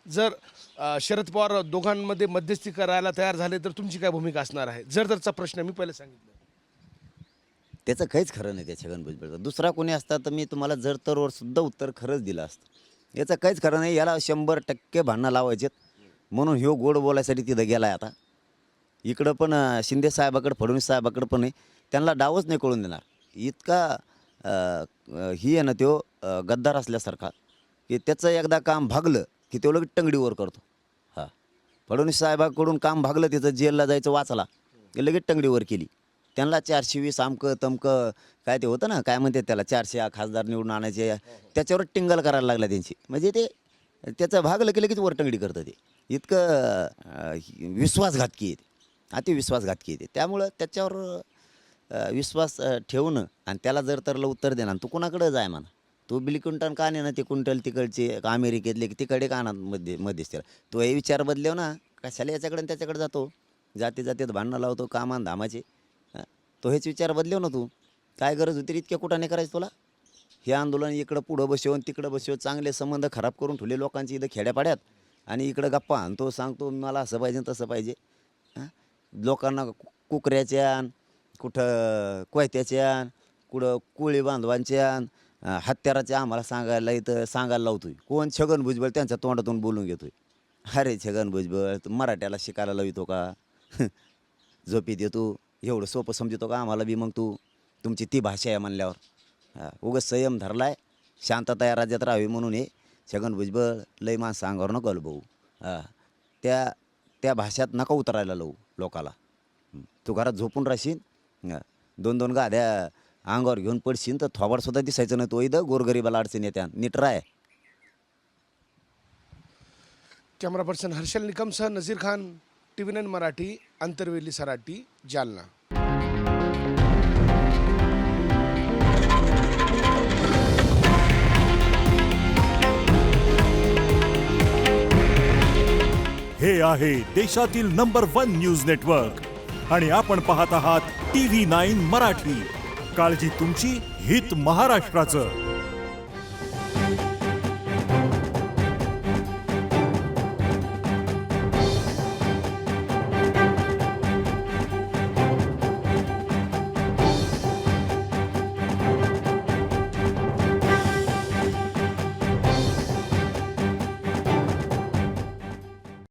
जर शरद पवार दोघांमध्ये मध्यस्थी करायला तयार झाले तर तुमची काय भूमिका असणार आहे? जर तरचा प्रश्न मी पहिले सांगितलं. त्याचं काहीच खरं नाही त्या छगन भुजबळचं. दुसरा कोणी असता तर मी तुम्हाला जर तरवर सुद्धा उत्तर खरंच दिलं असतं. याचं काहीच खरं नाही. याला 100% भांडणं लावायचेत म्हणून ह्यो गोड बोलायसाठी तिथं गेला आहे आता. इकडं पण शिंदे साहेबाकडं फडणवीस साहेबाकडं पण आहे. त्यांना डावच नाही कळून देणार. इतका ही आहे ना तो गद्दार असल्यासारखा की त्याचं एकदा काम भागलं की तो लगेच टंगडीवर करतो. हां, फडणवीस साहेबाकडून काम भागलं तिथं जेलला जायचं वाचला की लगेच टंगडीवर केली. त्यांना 420 अमकं तमकं काय ते होतं ना, काय म्हणतात त्याला 400 खासदार निवडून आणायचे, त्याच्यावर टिंगल करायला लागला त्यांची. म्हणजे ते त्याचं भागलं की लगेच वरटंगडी करतं ते. इतकं विश्वासघातकी आहे ते, अति विश्वासघातकी आहे ते. त्यामुळं त्याच्यावर विश्वास ठेवणं आणि त्याला जर तरलं उत्तर देणार तू कुणाकडं जाय म्हणा. तू बिल क्विंटल का नाही ना, ते क्विंटल तिकडचे अमेरिकेतले तिकडे का ना मध्यस्थीला. तो हे विचार बदलेव ना, कशाला याच्याकडे आणि त्याच्याकडे जातो, जाती जातीत भांडणं लावतो कामान धामाचे. तो हेच विचार बदलेव ना तू. काय गरज होती इतक्या कुठाने करायचं तुला? हे आंदोलन इकडं पुढं बसवून तिकडं बसवून चांगले संबंध खराब करून ठेवले लोकांची इथं खेड्यापाड्यात, आणि इकडं गप्पा आणि तो सांगतो मला असं पाहिजे तसं पाहिजे. लोकांना कुकऱ्याच्या कुठं कोयत्याच्या कुठं कोळी बांधवांच्या हत्याराच्या आम्हाला सांगायला लावतोय. कोण? छगन भुजबळ त्यांच्या तोंडातून बोलून घेतोय. अरे छगन भुजबळ तू मराठ्याला शिकायला लावितो का? झोपीत येतो एवढं सोपं समजतो का आम्हाला बी? मग तुमची ती भाषा आहे म्हणल्यावर उगाच संयम धरलाय, शांतता या राज्यात राहावी म्हणून हे छगन भुजबळ लय माणसं अंगावर नको भाऊ. त्या भाषात नका उतरायला लावू लोकाला. तू घरात झोपून राहशील, 2-2 गाद्या अंगावर घेऊन पडशील तर थोबाडसुद्धा दिसायचं नाही. तो इथं गोरगरीबाला अडचण येत्या. नीट राय. कॅमेरा पर्सन हर्षल निकमसह नजीर खान, TV9 मराठी, अंतरवेली सराटी, जालना. हे आहे देशातील नंबर 1 न्यूज नेटवर्क आणि आपण पाहत आहात TV9 मराठी. काळजी तुमची, हित महाराष्ट्राचं.